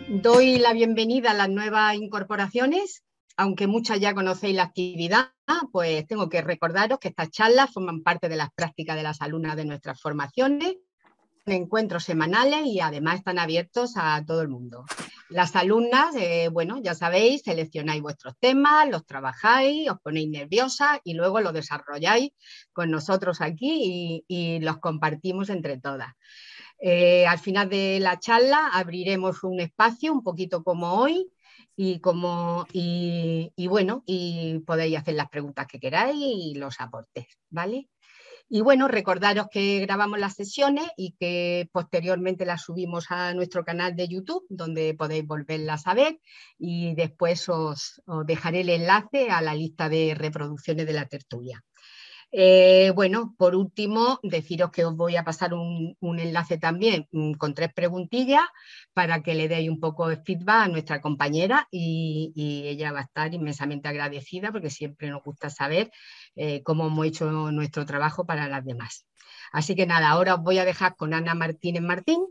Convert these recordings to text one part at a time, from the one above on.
Doy la bienvenida a las nuevas incorporaciones. Aunque muchas ya conocéis la actividad, pues tengo que recordaros que estas charlas forman parte de las prácticas de las alumnas de nuestras formaciones, encuentros semanales y además están abiertos a todo el mundo. Las alumnas, bueno, ya sabéis, seleccionáis vuestros temas, los trabajáis, os ponéis nerviosas y luego los desarrolláis con nosotros aquí y los compartimos entre todas. Al final de la charla abriremos un espacio un poquito como hoy y bueno, y podéis hacer las preguntas que queráis y los aportes, ¿vale? Y bueno, recordaros que grabamos las sesiones y que posteriormente las subimos a nuestro canal de YouTube, donde podéis volverlas a ver, y después os dejaré el enlace a la lista de reproducciones de la tertulia. Bueno, por último, deciros que os voy a pasar un enlace también con 3 preguntillas para que le deis un poco de feedback a nuestra compañera y ella va a estar inmensamente agradecida porque siempre nos gusta saber cómo hemos hecho nuestro trabajo para las demás. Así que nada, ahora os voy a dejar con Ana Martínez Martín.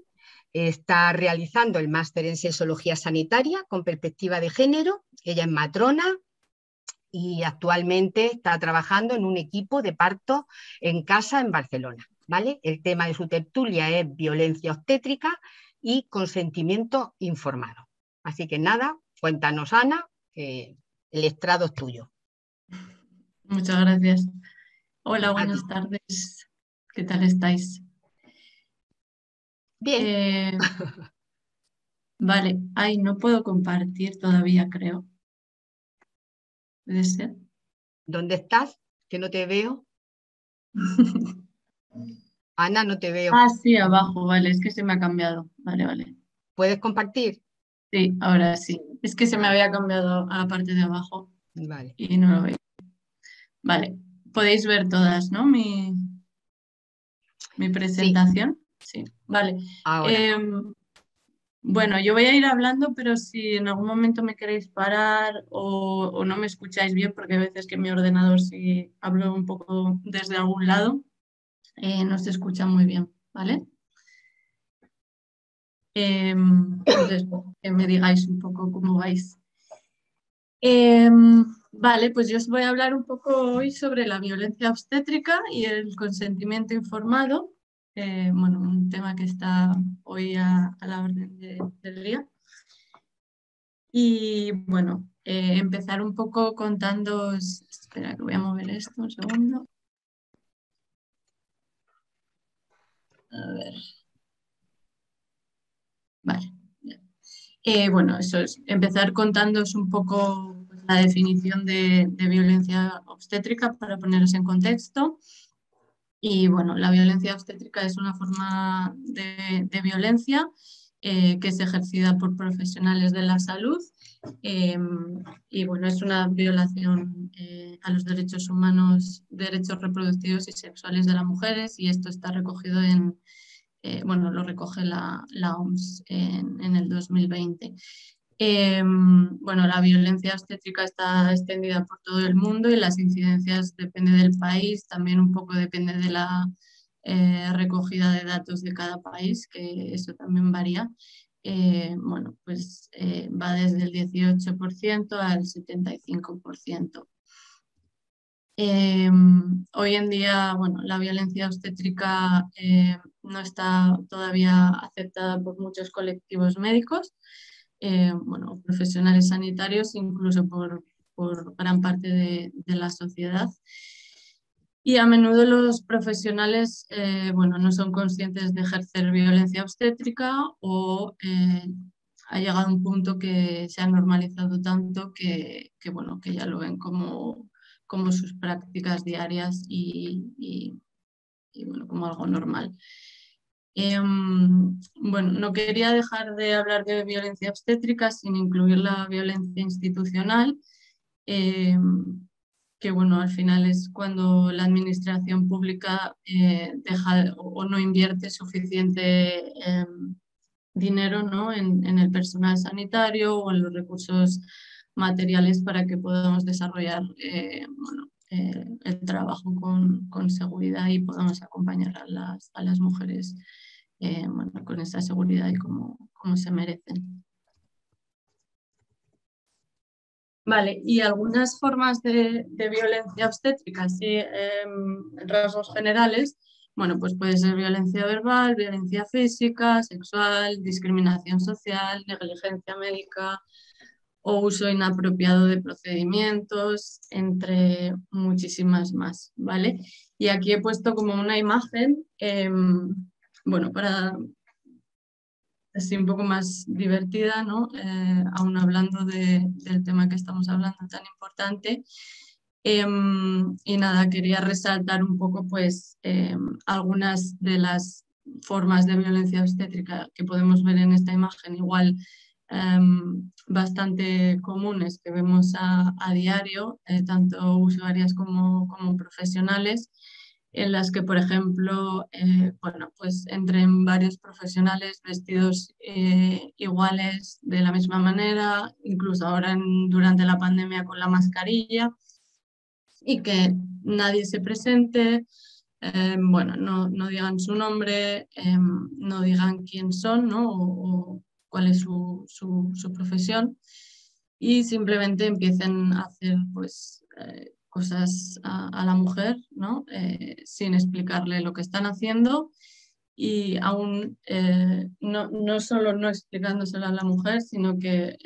Está realizando el máster en sexología sanitaria con perspectiva de género. Ella es matrona y actualmente está trabajando en un equipo de parto en casa en Barcelona, ¿vale? El tema de su tertulia es violencia obstétrica y consentimiento informado. Así que nada, cuéntanos, Ana, que el estrado es tuyo. Muchas gracias. Hola, A ti. buenas tardes. ¿Qué tal estáis? Bien, Eh, vale, ay, no puedo compartir todavía, creo. ¿Puede ser? ¿dónde estás? Que no te veo. Ana, no te veo. Ah, sí, abajo, vale, es que se me ha cambiado. Vale, vale. ¿Puedes compartir? Sí, ahora sí. Es que se me Vale, había cambiado a la parte de abajo vale. y no lo veo. Vale, podéis ver todas, ¿no? Mi Sí, presentación. Sí, vale. ahora. Em, Bueno, yo voy a ir hablando, pero si en algún momento me queréis parar o no me escucháis bien, porque hay veces que mi ordenador, si hablo un poco desde algún lado, no se escucha muy bien, ¿vale? Entonces, bueno, que me digáis un poco cómo vais. Vale, pues yo os voy a hablar un poco hoy sobre la violencia obstétrica y el consentimiento informado. Bueno, un tema que está hoy a la orden del día. Y bueno, empezar un poco contándoos, espera que voy a mover esto un segundo. A ver, vale. Ya. Bueno, eso es, empezar contándoos un poco pues, la definición de violencia obstétrica para poneros en contexto. Y bueno, la violencia obstétrica es una forma de violencia que es ejercida por profesionales de la salud eh, y bueno, es una violación a los derechos humanos, derechos reproductivos y sexuales de las mujeres y esto está recogido bueno, lo recoge la OMS en el 2020. Bueno, la violencia obstétrica está extendida por todo el mundo y las incidencias dependen del país, también un poco depende de la recogida de datos de cada país, que eso también varía. Bueno, pues va desde el 18% al 75%. Hoy en día, bueno, la violencia obstétrica no está todavía aceptada por muchos colectivos médicos, bueno, profesionales sanitarios, incluso por gran parte de la sociedad. Y a menudo los profesionales, bueno, no son conscientes de ejercer violencia obstétrica o ha llegado un punto que se ha normalizado tanto bueno, que ya lo ven como sus prácticas diarias y, bueno, como algo normal. Bueno, no quería dejar de hablar de violencia obstétrica sin incluir la violencia institucional, que bueno, al final es cuando la administración pública deja o no invierte suficiente dinero, ¿no? en el personal sanitario o en los recursos materiales para que podamos desarrollar bueno, el trabajo con seguridad y podamos acompañar a las mujeres bueno, con esa seguridad y como se merecen. Vale, y algunas formas de violencia obstétrica, así en rasgos generales, bueno, pues puede ser violencia verbal, violencia física, sexual, discriminación social, negligencia médica o uso inapropiado de procedimientos, entre muchísimas más, ¿vale? Y aquí he puesto como una imagen, bueno, para así un poco más divertida, ¿no? Aún hablando del tema que estamos hablando tan importante. Y nada, quería resaltar un poco pues algunas de las formas de violencia obstétrica que podemos ver en esta imagen, igual bastante comunes que vemos a diario, tanto usuarias como profesionales, en las que, por ejemplo, bueno, pues entren varios profesionales vestidos iguales de la misma manera, incluso ahora durante la pandemia con la mascarilla, y que nadie se presente, bueno, no digan su nombre, no digan quién son, ¿no? O cuál es su profesión, y simplemente empiecen a hacer pues cosas a la mujer, ¿no? Sin explicarle lo que están haciendo, y aún no solo no explicándoselo a la mujer, sino que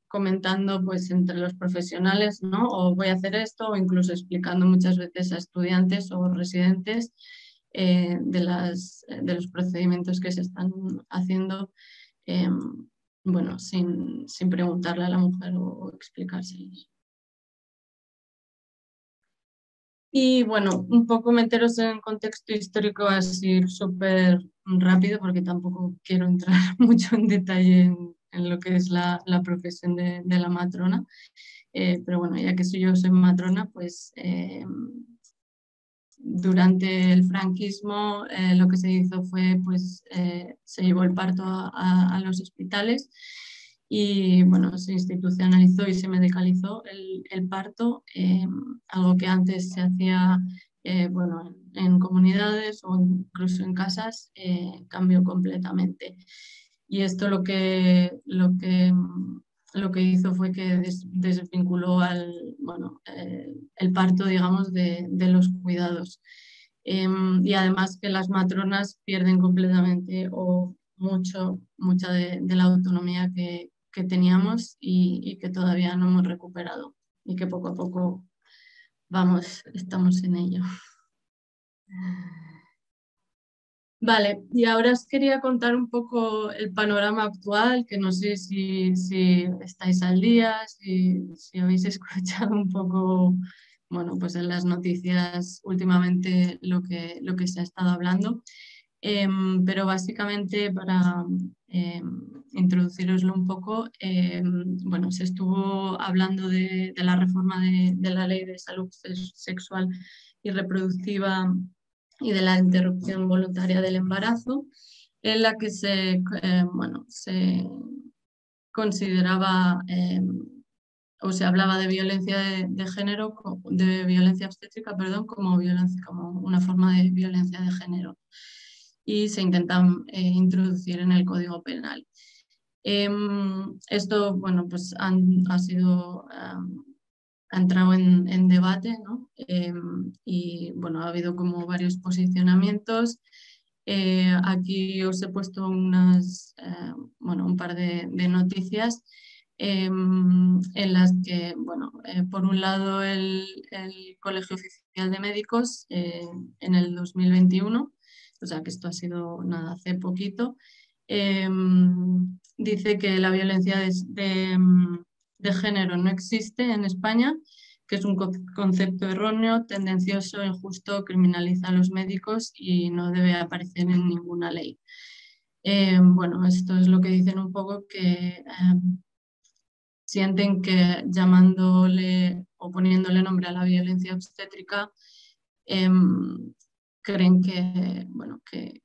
comentando pues entre los profesionales, ¿no? O voy a hacer esto, o incluso explicando muchas veces a estudiantes o residentes de los procedimientos que se están haciendo, bueno, sin preguntarle a la mujer o explicárselos. Y bueno, un poco meteros en el contexto histórico así súper rápido, porque tampoco quiero entrar mucho en detalle en lo que es la profesión de la matrona. Pero bueno, ya que yo soy matrona, pues durante el franquismo lo que se hizo fue, pues se llevó el parto a los hospitales, y bueno, se institucionalizó y se medicalizó el parto, algo que antes se hacía bueno, en comunidades o incluso en casas, cambió completamente. Y esto lo que hizo fue que desvinculó bueno, el parto, digamos, de los cuidados. Y además que las matronas pierden completamente o mucha de la autonomía que teníamos, y que todavía no hemos recuperado, y que poco a poco estamos en ello. Vale, y ahora os quería contar un poco el panorama actual, que no sé si estáis al día, si habéis escuchado un poco, bueno, pues en las noticias últimamente lo que se ha estado hablando. Pero básicamente para introduciroslo un poco, bueno, se estuvo hablando de la reforma de la Ley de Salud Sexual y Reproductiva y de la interrupción voluntaria del embarazo, en la que bueno, se consideraba o se hablaba de violencia de género, de violencia obstétrica, perdón, como una forma de violencia de género, y se intentan introducir en el Código Penal. Esto, bueno, pues ha entrado en debate, ¿no? Y bueno, ha habido como varios posicionamientos. Aquí os he puesto bueno, un par de noticias en las que, bueno, por un lado el Colegio Oficial de Médicos en el 2021, o sea que esto ha sido nada, hace poquito, dice que la violencia de género no existe en España, que es un concepto erróneo, tendencioso, injusto, criminaliza a los médicos y no debe aparecer en ninguna ley. Bueno, esto es lo que dicen un poco, que sienten que llamándole o poniéndole nombre a la violencia obstétrica, creen que, bueno, que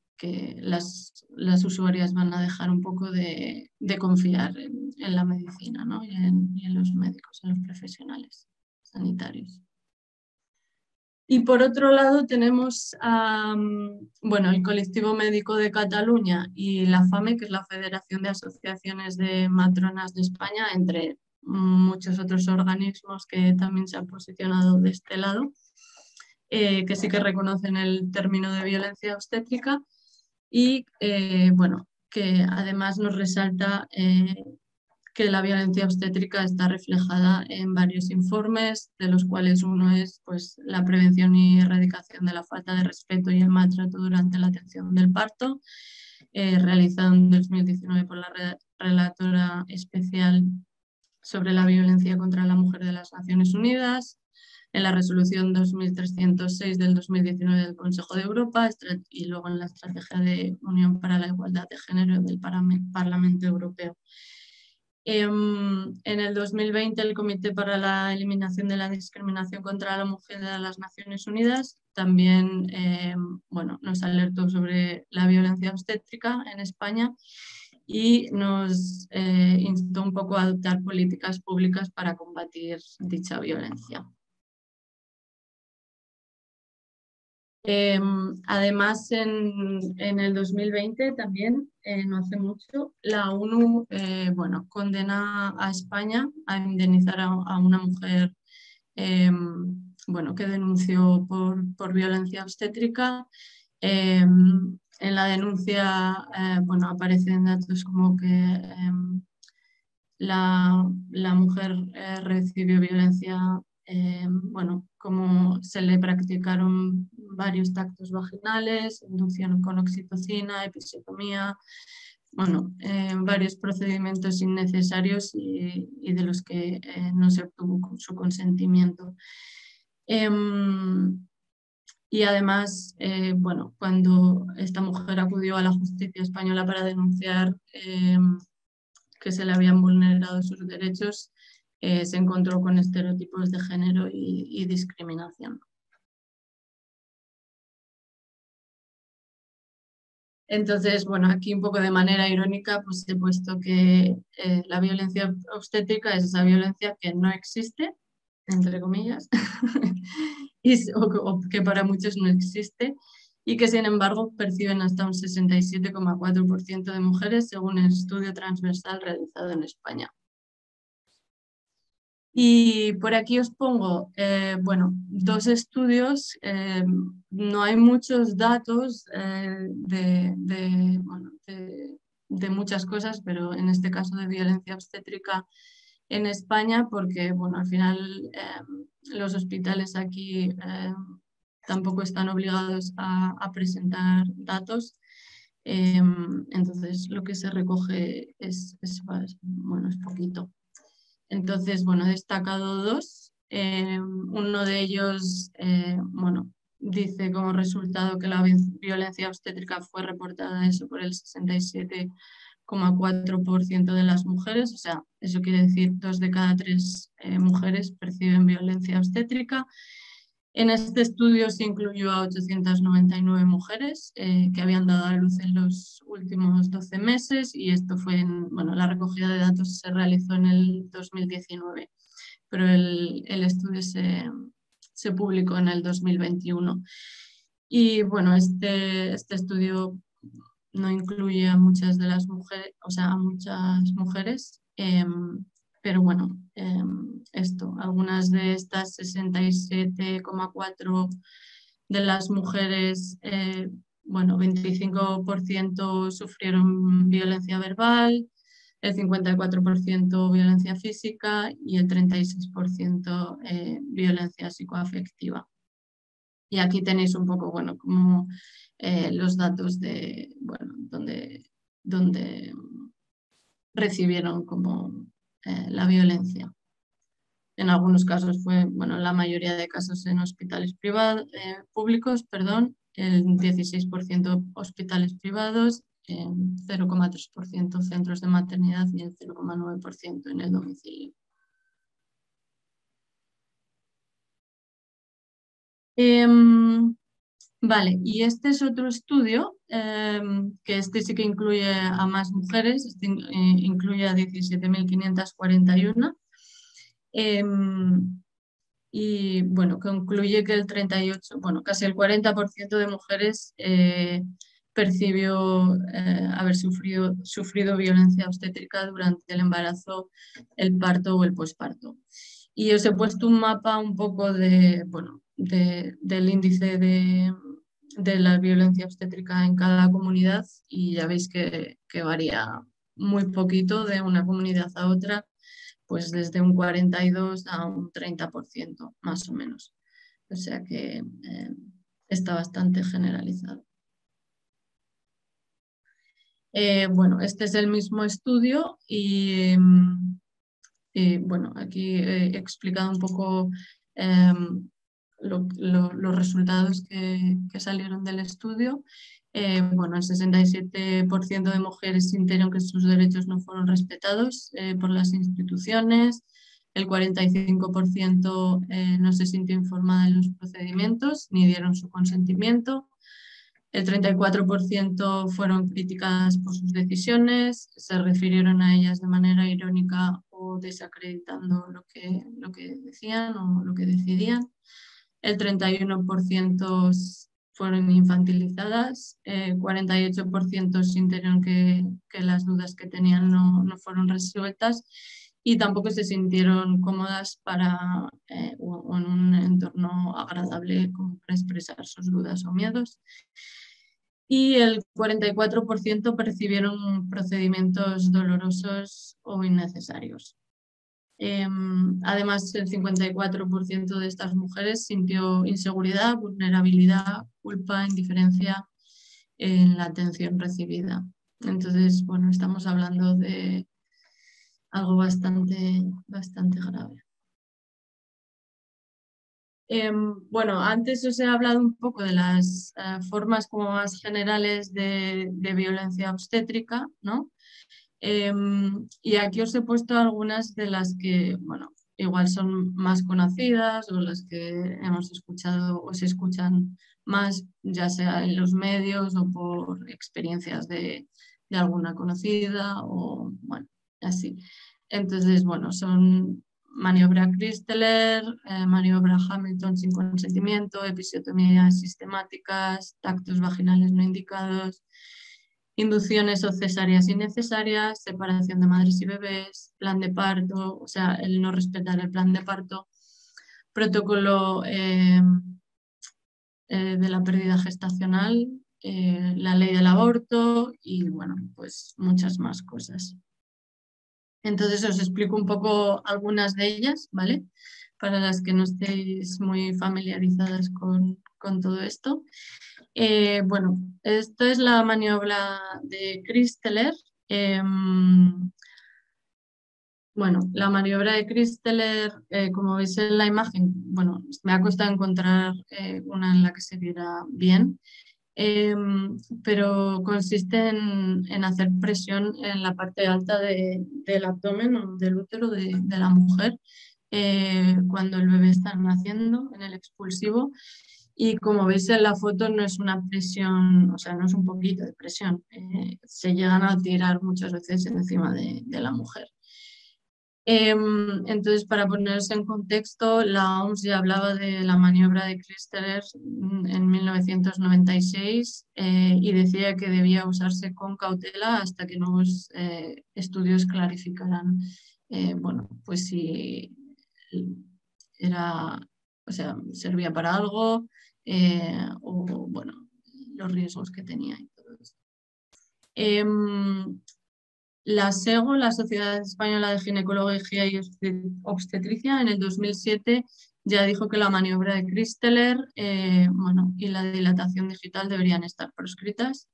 las usuarias van a dejar un poco de confiar en la medicina, ¿no? y en los médicos, en los profesionales sanitarios. Y por otro lado tenemos bueno, el Colectivo Médico de Cataluña y la FAME, que es la Federación de Asociaciones de Matronas de España, entre muchos otros organismos que también se han posicionado de este lado, que sí que reconocen el término de violencia obstétrica y bueno, que además nos resalta que la violencia obstétrica está reflejada en varios informes, de los cuales uno es pues, la prevención y erradicación de la falta de respeto y el maltrato durante la atención del parto, realizado en 2019 por la relatora especial sobre la violencia contra la mujer de las Naciones Unidas, en la resolución 2306 del 2019 del Consejo de Europa y luego en la Estrategia de Unión para la Igualdad de Género del Parlamento Europeo. En el 2020 el Comité para la Eliminación de la Discriminación contra la Mujer de las Naciones Unidas también bueno, nos alertó sobre la violencia obstétrica en España y nos instó un poco a adoptar políticas públicas para combatir dicha violencia. Además, en el 2020 también, no hace mucho, la ONU bueno, condena a España a indemnizar a una mujer bueno, que denunció por violencia obstétrica. En la denuncia bueno, aparecen datos como que la mujer recibió violencia, bueno, como se le practicaron varios tactos vaginales, inducción con oxitocina, episiotomía, bueno, varios procedimientos innecesarios y de los que no se obtuvo su consentimiento. Y además, bueno, cuando esta mujer acudió a la justicia española para denunciar que se le habían vulnerado sus derechos, se encontró con estereotipos de género y discriminación. Entonces, bueno, aquí un poco de manera irónica pues he puesto que la violencia obstétrica es esa violencia que no existe, entre comillas, o que para muchos no existe, y que sin embargo perciben hasta un 67,4% de mujeres según el estudio transversal realizado en España. Y por aquí os pongo, bueno, dos estudios. No hay muchos datos bueno, de muchas cosas, pero en este caso de violencia obstétrica en España, porque bueno, al final los hospitales aquí tampoco están obligados a presentar datos. Entonces lo que se recoge bueno, es poquito. Entonces, bueno, he destacado dos. Uno de ellos, bueno, dice como resultado que la violencia obstétrica fue reportada eso por el 67,4% de las mujeres, o sea, eso quiere decir 2 de cada 3 mujeres perciben violencia obstétrica. En este estudio se incluyó a 899 mujeres que habían dado a luz en los últimos 12 meses y esto fue bueno, la recogida de datos se realizó en el 2019, pero el estudio se publicó en el 2021. Y bueno, este estudio no incluye a muchas de las mujeres, o sea, a muchas mujeres, pero bueno, algunas de estas 67,4 de las mujeres, bueno, 25% sufrieron violencia verbal, el 54% violencia física y el 36% violencia psicoafectiva. Y aquí tenéis un poco, bueno, como los datos de, bueno, donde recibieron como la violencia. En algunos casos fue, bueno, la mayoría de casos en hospitales públicos, perdón, el 16% hospitales privados, 0,3% centros de maternidad y el 0,9% en el domicilio. Vale, y este es otro estudio, que este sí que incluye a más mujeres, este incluye a 17.541. Y bueno, concluye que el 38, bueno, casi el 40% de mujeres percibió haber sufrido violencia obstétrica durante el embarazo, el parto o el posparto. Y os he puesto un mapa un poco del índice de la violencia obstétrica en cada comunidad y ya veis que varía muy poquito de una comunidad a otra, pues desde un 42 a un 30%, más o menos. O sea que está bastante generalizado. Bueno, este es el mismo estudio y bueno, aquí he explicado un poco los resultados que salieron del estudio. Bueno, el 67% de mujeres sintieron que sus derechos no fueron respetados por las instituciones, el 45% no se sintió informada en los procedimientos ni dieron su consentimiento. El 34% fueron criticadas por sus decisiones, se refirieron a ellas de manera irónica o desacreditando lo que decían o lo que decidían. El 31% fueron infantilizadas, 48% sintieron que las dudas que tenían no fueron resueltas y tampoco se sintieron cómodas o en un entorno agradable como para expresar sus dudas o miedos. Y el 44% percibieron procedimientos dolorosos o innecesarios. Además, el 54% de estas mujeres sintió inseguridad, vulnerabilidad, culpa, indiferencia en la atención recibida. Entonces, bueno, estamos hablando de algo bastante grave. Bueno, antes os he hablado un poco de las formas como más generales de violencia obstétrica, ¿no? Y aquí os he puesto algunas de las que, bueno, igual son más conocidas o las que hemos escuchado o se escuchan más, ya sea en los medios o por experiencias de alguna conocida o, bueno, así. Entonces, bueno, son maniobra Christeler, maniobra Hamilton sin consentimiento, episiotomías sistemáticas, tactos vaginales no indicados, inducciones o cesáreas innecesarias, separación de madres y bebés, plan de parto, o sea, el no respetar el plan de parto, protocolo de la pérdida gestacional, la ley del aborto y, bueno, pues muchas más cosas. Entonces os explico un poco algunas de ellas, ¿vale? Para las que no estéis muy familiarizadas con todo esto. Bueno, esto es la maniobra de Christeler. Bueno, la maniobra de Christeler, como veis en la imagen, bueno, me ha costado encontrar una en la que se viera bien. Pero consiste en hacer presión en la parte alta del abdomen o del útero de la mujer cuando el bebé está naciendo en el expulsivo. Y como veis en la foto no es una presión, o sea, no es un poquito de presión, se llegan a tirar muchas veces encima de la mujer. Entonces, para ponerse en contexto, la OMS ya hablaba de la maniobra de Christeler en 1996 y decía que debía usarse con cautela hasta que nuevos estudios clarificaran, bueno, pues si era, o sea, servía para algo o, bueno, los riesgos que tenía y todo esto. La SEGO, la Sociedad Española de Ginecología y Obstetricia, en el 2007 ya dijo que la maniobra de Christeler bueno, y la dilatación digital deberían estar proscritas.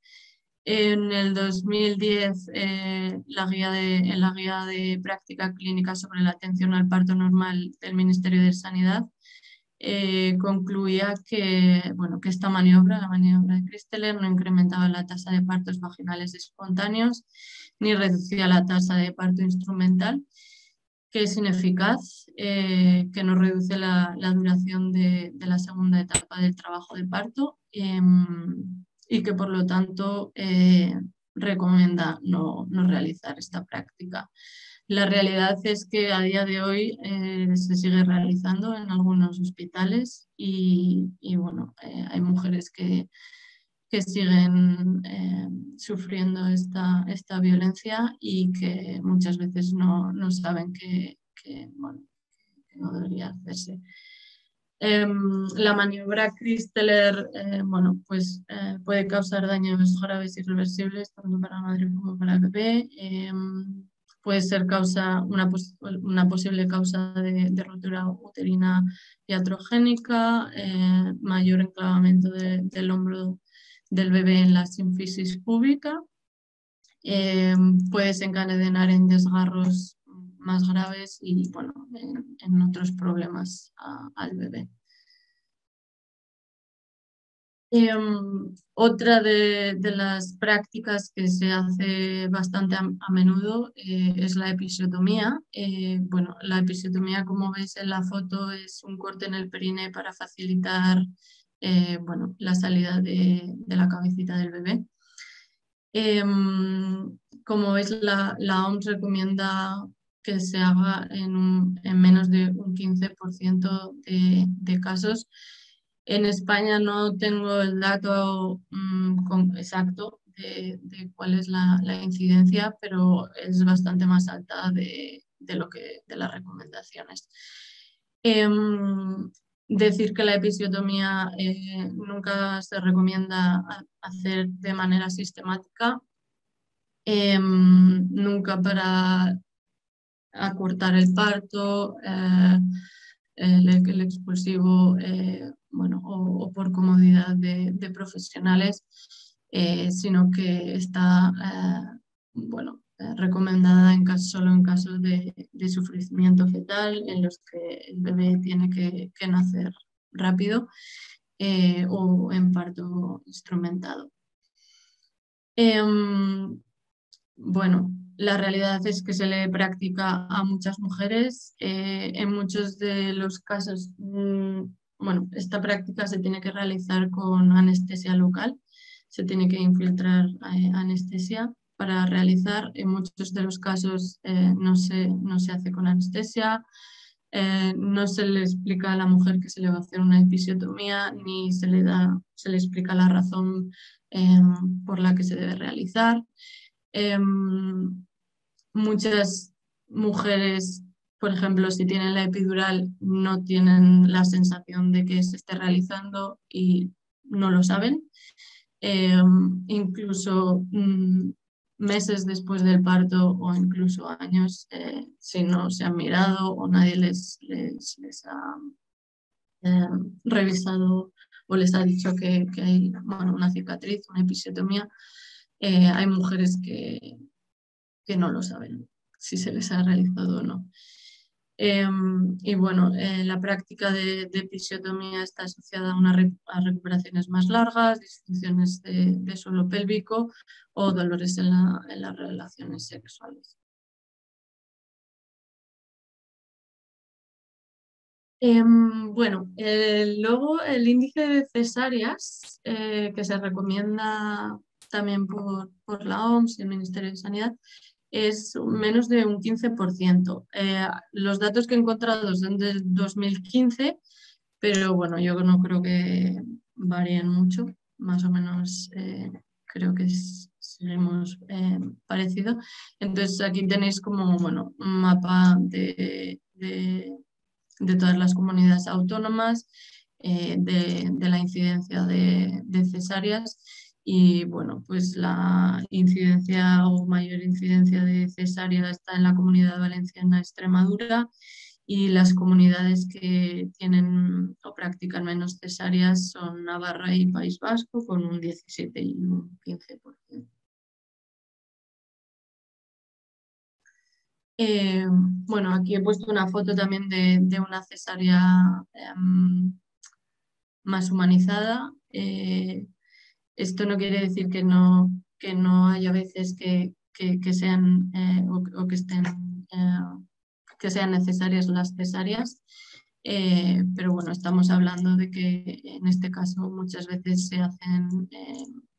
En el 2010, en la guía de práctica clínica sobre la atención al parto normal del Ministerio de Sanidad, concluía que, bueno, que esta maniobra, la maniobra de Christeler, no incrementaba la tasa de partos vaginales espontáneos ni reducía la tasa de parto instrumental, que es ineficaz, que no reduce la duración de la segunda etapa del trabajo de parto y que por lo tanto recomienda no realizar esta práctica. La realidad es que a día de hoy se sigue realizando en algunos hospitales y bueno, hay mujeres que que siguen sufriendo esta violencia y que muchas veces no saben bueno, que no debería hacerse. La maniobra Christeler bueno, pues, puede causar daños graves y irreversibles tanto para la madre como para el bebé. Puede ser una posible causa de rotura uterina iatrogénica, mayor enclavamiento del hombro del bebé en la sínfisis púbica. Puede desencadenar en desgarros más graves y bueno, en otros problemas al bebé. Otra de las prácticas que se hace bastante a menudo es la episiotomía. Bueno, la episiotomía, como veis en la foto, es un corte en el perine para facilitar bueno, la salida de la cabecita del bebé. Como veis, la OMS recomienda que se haga en menos de un 15% de casos. En España no tengo el dato exacto de cuál es la incidencia, pero es bastante más alta de las recomendaciones. Decir que la episiotomía nunca se recomienda hacer de manera sistemática, nunca para acortar el parto, el expulsivo, bueno, o por comodidad de profesionales, sino que está bueno, recomendada solo en casos de sufrimiento fetal, en los que el bebé tiene que nacer rápido, o en parto instrumentado. Bueno, la realidad es que se le practica a muchas mujeres. En muchos de los casos, bueno, esta práctica se tiene que realizar con anestesia local, se tiene que infiltrar anestesia para realizar. En muchos de los casos no se hace con anestesia, no se le explica a la mujer que se le va a hacer una episiotomía, ni se le explica la razón por la que se debe realizar. Muchas mujeres, por ejemplo, si tienen la epidural, no tienen la sensación de que se esté realizando y no lo saben. Incluso meses después del parto o incluso años, si no se han mirado o nadie les ha revisado o les ha dicho que hay, bueno, una cicatriz, una episiotomía, hay mujeres que no lo saben si se les ha realizado o no. Y bueno, la práctica de episiotomía está asociada a recuperaciones más largas, disfunciones de suelo pélvico o dolores en las relaciones sexuales. Bueno, luego el índice de cesáreas que se recomienda también por la OMS y el Ministerio de Sanidad es menos de un 15%. Los datos que he encontrado son del 2015, pero bueno, yo no creo que varíen mucho, más o menos creo que seguimos parecido. Entonces aquí tenéis como, bueno, un mapa de todas las comunidades autónomas, de la incidencia de cesáreas. Y bueno, pues la incidencia o mayor incidencia de cesárea está en la Comunidad Valenciana, Extremadura, y las comunidades que tienen o practican menos cesáreas son Navarra y País Vasco, con un 17 y un 15%. Bueno, aquí he puesto una foto también de una cesárea más humanizada. Esto no quiere decir que no haya veces que sean o que estén que sean necesarias las cesáreas, pero bueno, estamos hablando de que en este caso muchas veces se hacen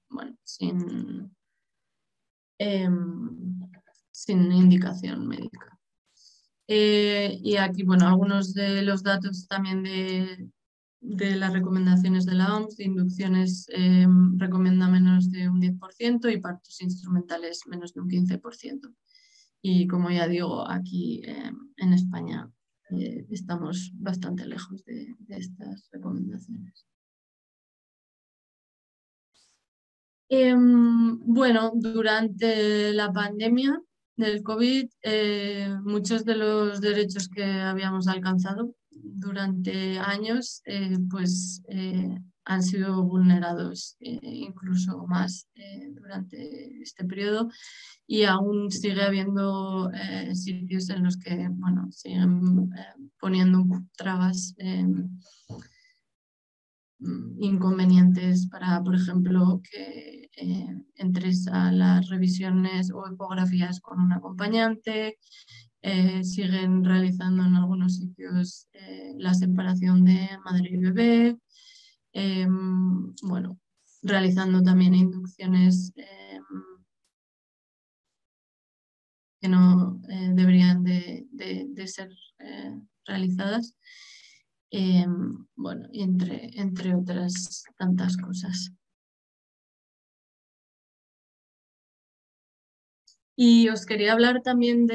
bueno, sin indicación médica. Y aquí, bueno, algunos de los datos también de las recomendaciones de la OMS, de inducciones, recomiendan 20% y partos instrumentales menos de un 15%. Y como ya digo, aquí en España estamos bastante lejos de estas recomendaciones. Bueno, durante la pandemia del COVID, muchos de los derechos que habíamos alcanzado durante años pues, han sido vulnerados incluso más durante este periodo, y aún sigue habiendo sitios en los que bueno, siguen poniendo trabas inconvenientes para, por ejemplo, que entres a las revisiones o ecografías con un acompañante. Siguen realizando en algunos sitios la separación de madre y bebé. Bueno, realizando también inducciones que no deberían de ser realizadas. Bueno, entre otras tantas cosas. Y os quería hablar también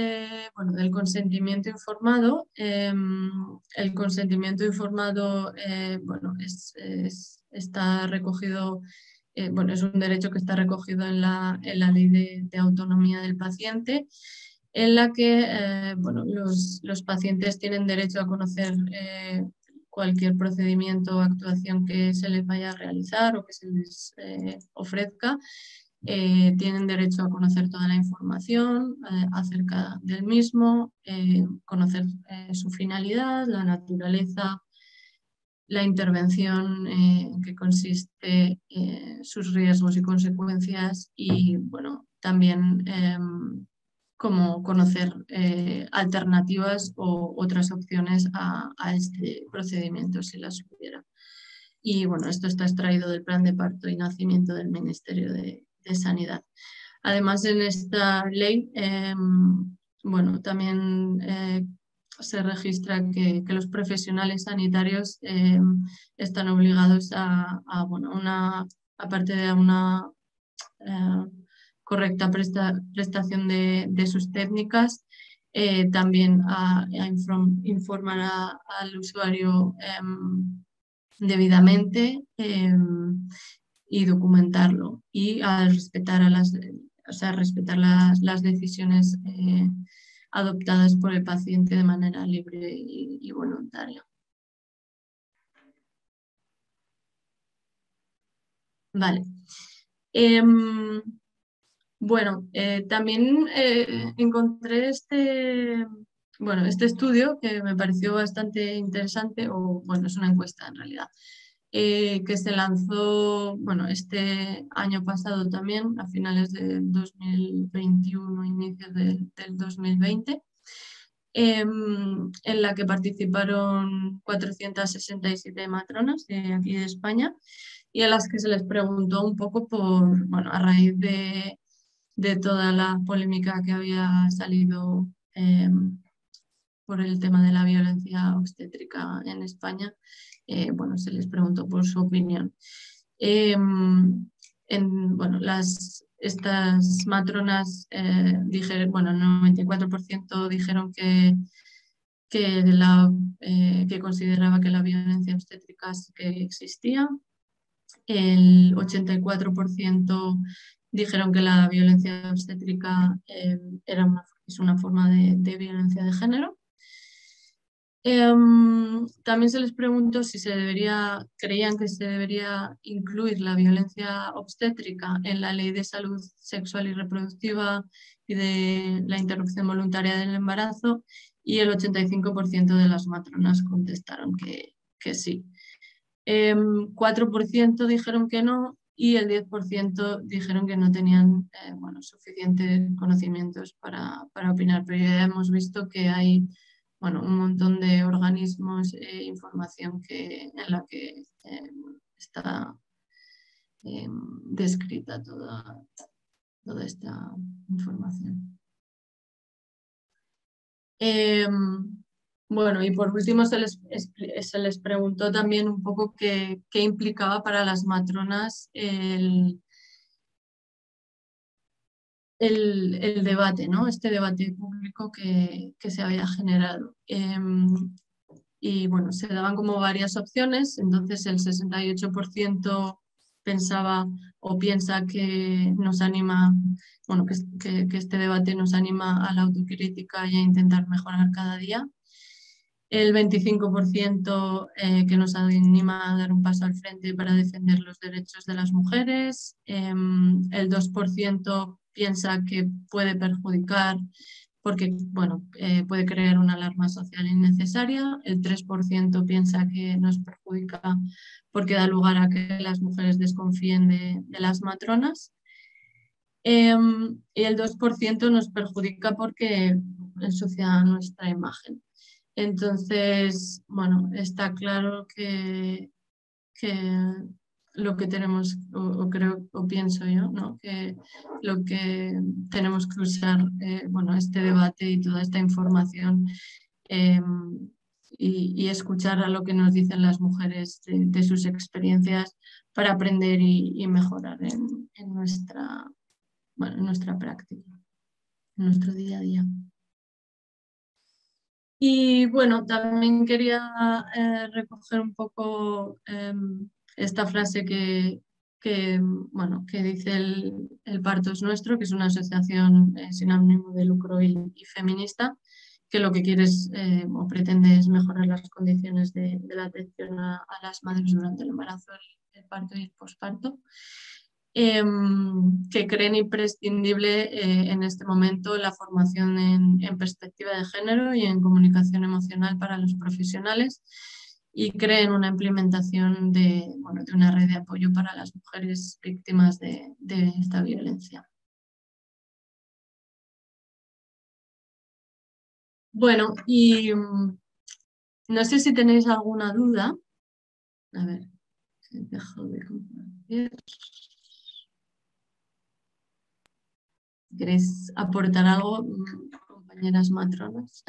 bueno, del consentimiento informado. El consentimiento informado bueno, está recogido, bueno, es un derecho que está recogido en la Ley de Autonomía del Paciente, en la que bueno, los pacientes tienen derecho a conocer cualquier procedimiento o actuación que se les vaya a realizar o que se les ofrezca. Tienen derecho a conocer toda la información acerca del mismo, conocer su finalidad, la naturaleza, la intervención en que consiste, sus riesgos y consecuencias, y bueno, también como conocer alternativas o otras opciones a este procedimiento si las hubiera. Y bueno, esto está extraído del Plan de Parto y Nacimiento del Ministerio de Sanidad. Además, en esta ley, bueno, también se registra que los profesionales sanitarios están obligados bueno, aparte de una correcta prestación de sus técnicas, también a informar al usuario debidamente y documentarlo, y a respetar respetar las decisiones adoptadas por el paciente de manera libre y voluntaria. Vale. Bueno, también encontré bueno, este estudio que me pareció bastante interesante, o bueno, es una encuesta en realidad, que se lanzó, bueno, este año pasado también, a finales del 2021, inicios del 2020, en la que participaron 467 matronas de aquí de España, y a las que se les preguntó un poco bueno, a raíz de toda la polémica que había salido por el tema de la violencia obstétrica en España, bueno, se les preguntó por su opinión. Bueno, estas matronas dijeron, bueno, el 94% dijeron que consideraba que la violencia obstétrica sí que existía. El 84% dijeron que la violencia obstétrica es una forma de violencia de género. También se les preguntó si creían que se debería incluir la violencia obstétrica en la Ley de Salud Sexual y Reproductiva y de la interrupción voluntaria del embarazo, y el 85% de las matronas contestaron que sí. 4% dijeron que no, y el 10% dijeron que no tenían bueno, suficientes conocimientos para opinar. Pero ya hemos visto que hay, bueno, un montón de organismos e información en la que está descrita toda esta información. Bueno, y por último se les preguntó también un poco qué implicaba para las matronas el debate, ¿no? Este debate público que se había generado. Y bueno, se daban como varias opciones, entonces el 68% pensaba o piensa que nos anima, bueno, que este debate nos anima a la autocrítica y a intentar mejorar cada día. El 25% que nos anima a dar un paso al frente para defender los derechos de las mujeres. El 2% piensa que puede perjudicar porque bueno, puede crear una alarma social innecesaria. El 3% piensa que nos perjudica porque da lugar a que las mujeres desconfíen de las matronas. Y el 2% nos perjudica porque ensucia nuestra imagen. Entonces, bueno, está claro que lo que tenemos, o creo, o pienso yo, ¿no? Que lo que tenemos que usar, bueno, este debate y toda esta información eh, y escuchar a lo que nos dicen las mujeres de sus experiencias para aprender y mejorar en nuestra, bueno, en nuestra práctica, en nuestro día a día. Y bueno, también quería recoger un poco esta frase bueno, que dice el Parto es Nuestro, que es una asociación sin ánimo de lucro y feminista, que lo que quiere es, o pretende es mejorar las condiciones de la atención a las madres durante el embarazo, el parto y el posparto. Que creen imprescindible en este momento la formación en perspectiva de género y en comunicación emocional para los profesionales y creen una implementación bueno, de una red de apoyo para las mujeres víctimas de esta violencia. Bueno, y no sé si tenéis alguna duda. A ver, dejo de compartir. ¿Queréis aportar algo, compañeras matronas?